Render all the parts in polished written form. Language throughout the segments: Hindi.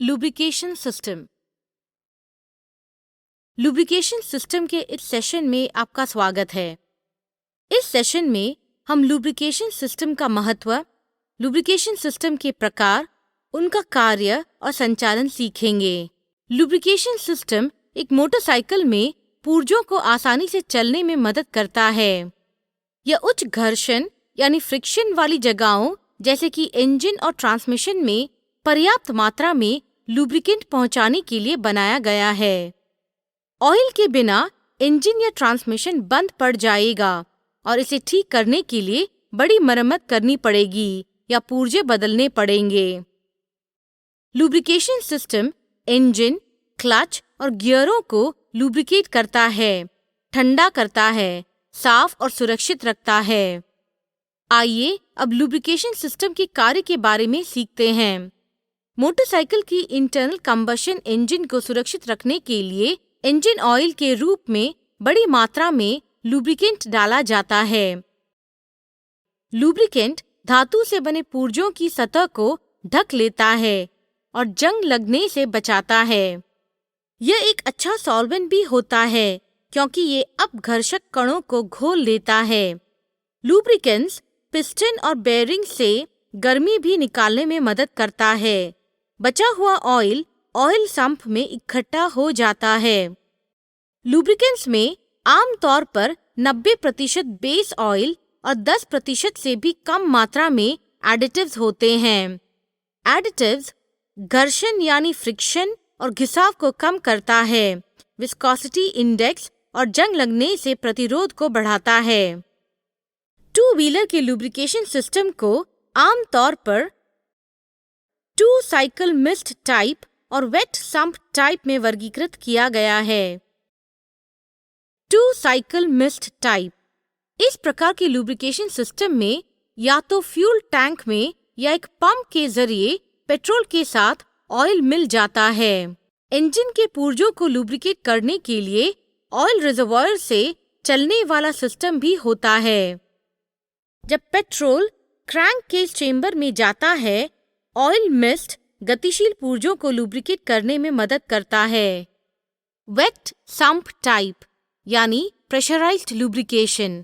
Lubrication system. लुब्रिकेशन सिस्टम के इस सेशन में आपका स्वागत है। इस सेशन में हम लुब्रिकेशन सिस्टम का महत्व, लुब्रिकेशन सिस्टम के प्रकार, उनका कार्य और संचालन सीखेंगे। लुब्रिकेशन सिस्टम एक मोटरसाइकिल में पुर्जों को आसानी से चलने में मदद करता है। यह उच्च घर्षण यानी फ्रिक्शन वाली जगहों जैसे कि इंजन और ट्रांसमिशन में पर्याप्त मात्रा में लुब्रिकेंट पहुंचाने के लिए बनाया गया है। ऑयल के बिना इंजन या ट्रांसमिशन बंद पड़ जाएगा और इसे ठीक करने के लिए बड़ी मरम्मत करनी पड़ेगी या पुर्जे बदलने पड़ेंगे। लुब्रिकेशन सिस्टम इंजन, क्लच और गियरों को लुब्रिकेट करता है, ठंडा करता है, साफ और सुरक्षित रखता है। आइए अब लुब्रिकेशन सिस्टम के कार्य के बारे में सीखते हैं। मोटरसाइकिल की इंटरनल कंबशन इंजन को सुरक्षित रखने के लिए इंजन ऑयल के रूप में बड़ी मात्रा में लुब्रिकेंट डाला जाता है। लुब्रिकेंट धातु से बने पुर्जों की सतह को ढक लेता है और जंग लगने से बचाता है। यह एक अच्छा सॉल्वेंट भी होता है क्योंकि ये अपघर्षक कणों को घोल लेता है। लुब्रिकेंट्स पिस्टन और बेयरिंग से गर्मी भी निकालने में मदद करता है। बचा हुआ ऑयल सम्प में इकट्ठा हो जाता है। लुब्रिकेंट्स में आमतौर पर 90% बेस ऑयल और 10% से भी कम मात्रा में एडिटिव्स होते हैं। एडिटिव्स घर्षण यानी फ्रिक्शन और घिसाव को कम करता है, विस्कोसिटी इंडेक्स और जंग लगने से प्रतिरोध को बढ़ाता है। टू व्हीलर के लुब्रिकेशन सिस्टम को आमतौर पर टू साइकिल मिस्ट टाइप और वेट सम्प टाइप में वर्गीकृत किया गया है। टू साइकिल मिस्ट टाइप इस प्रकार के लुब्रिकेशन सिस्टम में या तो फ्यूल टैंक में या एक पंप के जरिए पेट्रोल के साथ ऑयल मिल जाता है। इंजन के पुर्जों को लुब्रिकेट करने के लिए ऑयल रिजर्वॉयर से चलने वाला सिस्टम भी होता है। जब पेट्रोल क्रैंक केस चेंबर में जाता है, ऑयल मिस्ट गतिशील पुर्जों को लुब्रिकेट करने में मदद करता है। वेट सम्प टाइप यानी प्रेशराइज्ड लुब्रिकेशन।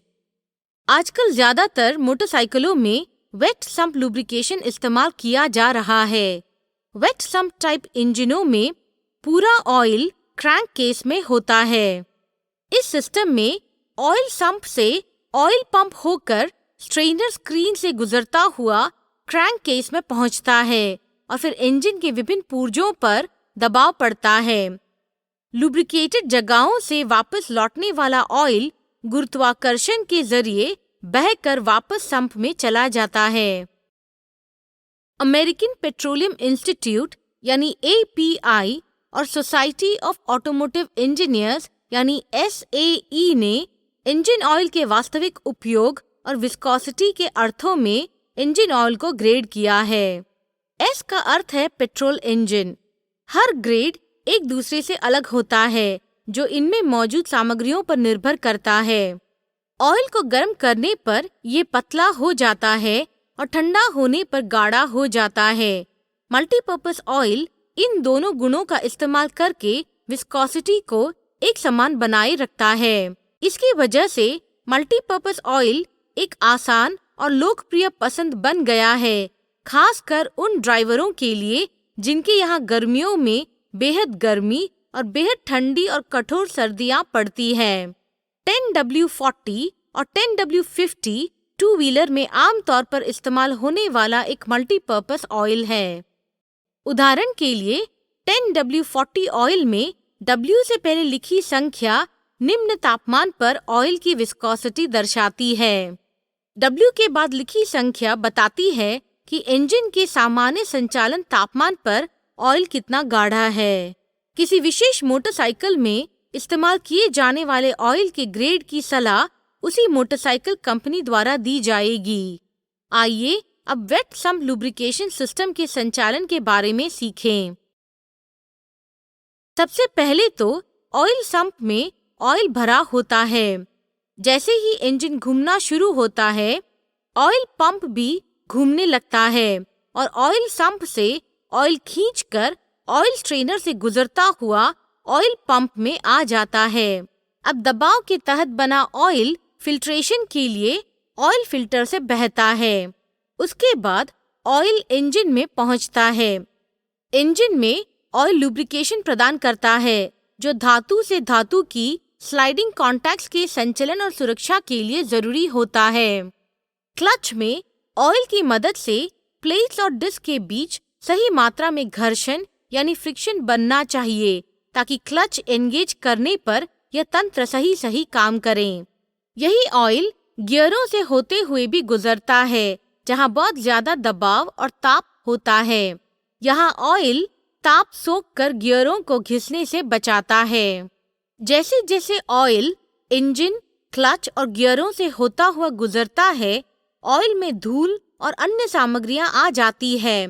आजकल ज्यादातर मोटरसाइकिलों में वेट सम्प लुब्रिकेशन इस्तेमाल किया जा रहा है। वेट सम्प टाइप इंजनों में पूरा ऑयल क्रैंक केस में होता है। इस सिस्टम में ऑयल सम्प से ऑयल पंप होकर स्ट्रेनर स्क्रीन से गुजरता हुआ क्रैंक केस में पहुंचता है और फिर इंजन के विभिन्न पुर्जों पर दबाव पड़ता है। लुब्रिकेटेड जगहों से वापस लौटने वाला ऑयल गुरुत्वाकर्षण के जरिए बहकर वापस सम्प में चला जाता है। अमेरिकन पेट्रोलियम इंस्टीट्यूट यानी API और सोसाइटी ऑफ ऑटोमोटिव इंजीनियर्स यानी SAE ने इंजन ऑयल के वास्तविक उपयोग और विस्कोसिटी के अर्थों में इंजन ऑयल को ग्रेड किया है। S का अर्थ है पेट्रोल इंजन। हर ग्रेड एक दूसरे से अलग होता है जो इनमें मौजूद सामग्रियों पर निर्भर करता है। ऑयल को गर्म करने पर ये पतला हो जाता है और ठंडा होने पर गाढ़ा हो जाता है। मल्टीपर्पस ऑयल इन दोनों गुणों का इस्तेमाल करके विस्कोसिटी को एक समान बनाए रखता है। इसकी वजह से मल्टीपर्पस ऑयल एक आसान और लोकप्रिय पसंद बन गया है, खासकर उन ड्राइवरों के लिए जिनके यहाँ गर्मियों में बेहद गर्मी और बेहद ठंडी और कठोर सर्दियाँ पड़ती हैं। 10W40 और 10W50 टू व्हीलर में आमतौर पर इस्तेमाल होने वाला एक मल्टीपर्पस ऑयल है। उदाहरण के लिए 10W40 ऑयल में W से पहले लिखी संख्या निम्न तापमान पर ऑयल की विस्कोसिटी दर्शाती है। W के बाद लिखी संख्या बताती है कि इंजन के सामान्य संचालन तापमान पर ऑयल कितना गाढ़ा है। किसी विशेष मोटरसाइकिल में इस्तेमाल किए जाने वाले ऑयल के ग्रेड की सलाह उसी मोटरसाइकिल कंपनी द्वारा दी जाएगी। आइए अब वेट सम्प लुब्रिकेशन सिस्टम के संचालन के बारे में सीखें। सबसे पहले तो ऑयल सम्प में ऑयल भरा होता है। जैसे ही इंजन घूमना शुरू होता है, ऑयल पंप भी घूमने लगता है और ऑयल सम्प से ऑयल खींचकर ऑयल स्ट्रेनर से गुजरता हुआ ऑयल पंप में आ जाता है। अब दबाव के तहत बना ऑयल फिल्ट्रेशन के लिए ऑयल फिल्टर से बहता है। उसके बाद ऑयल इंजन में पहुंचता है। इंजन में ऑयल लुब्रिकेशन प्रदान करता है, जो धातु से धातु की स्लाइडिंग कॉन्टैक्ट्स के संचलन और सुरक्षा के लिए जरूरी होता है। क्लच में ऑयल की मदद से प्लेट्स और डिस्क के बीच सही मात्रा में घर्षण यानी फ्रिक्शन बनना चाहिए, ताकि क्लच एंगेज करने पर यह तंत्र सही काम करें। यही ऑयल गियरों से होते हुए भी गुजरता है, जहां बहुत ज्यादा दबाव और ताप होता है। यहाँ ऑयल ताप सोख कर गियरों को घिसने से बचाता है। जैसे जैसे ऑयल इंजन, क्लच और गियरों से होता हुआ गुजरता है, ऑयल में धूल और अन्य सामग्रियां आ जाती है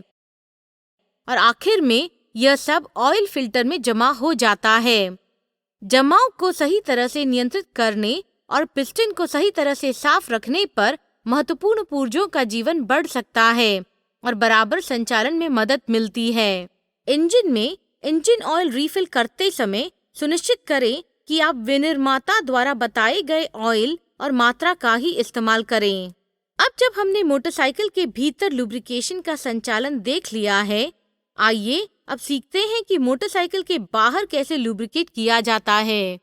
और आखिर में यह सब ऑयल फिल्टर में जमा हो जाता है। जमाव को सही तरह से नियंत्रित करने और पिस्टन को सही तरह से साफ रखने पर महत्वपूर्ण पुर्जों का जीवन बढ़ सकता है और बराबर संचालन में मदद मिलती है। इंजन में इंजन ऑयल रिफिल करते समय सुनिश्चित करें कि आप विनिर्माता द्वारा बताए गए ऑयल और मात्रा का ही इस्तेमाल करें। अब जब हमने मोटरसाइकिल के भीतर लुब्रिकेशन का संचालन देख लिया है, आइए अब सीखते हैं कि मोटरसाइकिल के बाहर कैसे लुब्रिकेट किया जाता है।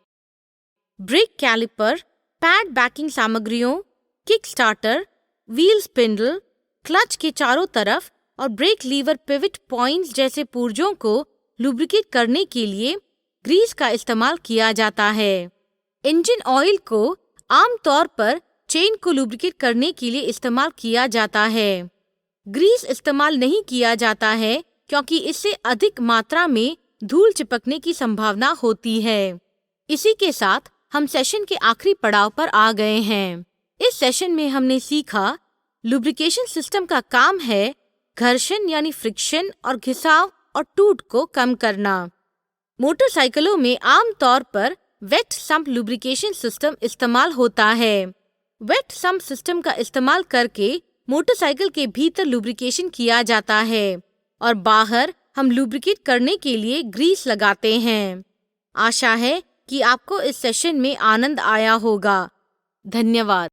ब्रेक कैलिपर, पैड बैकिंग सामग्रियों, kick starter, wheel spindle, clutch के चारों तरफ और ब्रेक लीवर पिवट पॉइंट्स जैसे पुर्जों को लुब्रिकेट करने के लिए ग्रीस का इस्तेमाल किया जाता है। इंजन ऑयल को आमतौर पर चेन को लुब्रिकेट करने के लिए इस्तेमाल किया जाता है। ग्रीस इस्तेमाल नहीं किया जाता है क्योंकि इससे अधिक मात्रा में धूल चिपकने की संभावना होती है। इसी के साथ हम सेशन के आखिरी पड़ाव पर आ गए हैं। इस सेशन में हमने सीखा लुब्रिकेशन सिस्टम का काम है घर्षण यानी फ्रिक्शन और घिसाव और टूट को कम करना। मोटरसाइकिलों में आमतौर पर वेट सम्प लुब्रिकेशन सिस्टम इस्तेमाल होता है। वेट सम्प सिस्टम का इस्तेमाल करके मोटरसाइकिल के भीतर लुब्रिकेशन किया जाता है और बाहर हम लुब्रिकेट करने के लिए ग्रीस लगाते हैं। आशा है कि आपको इस सेशन में आनंद आया होगा। धन्यवाद।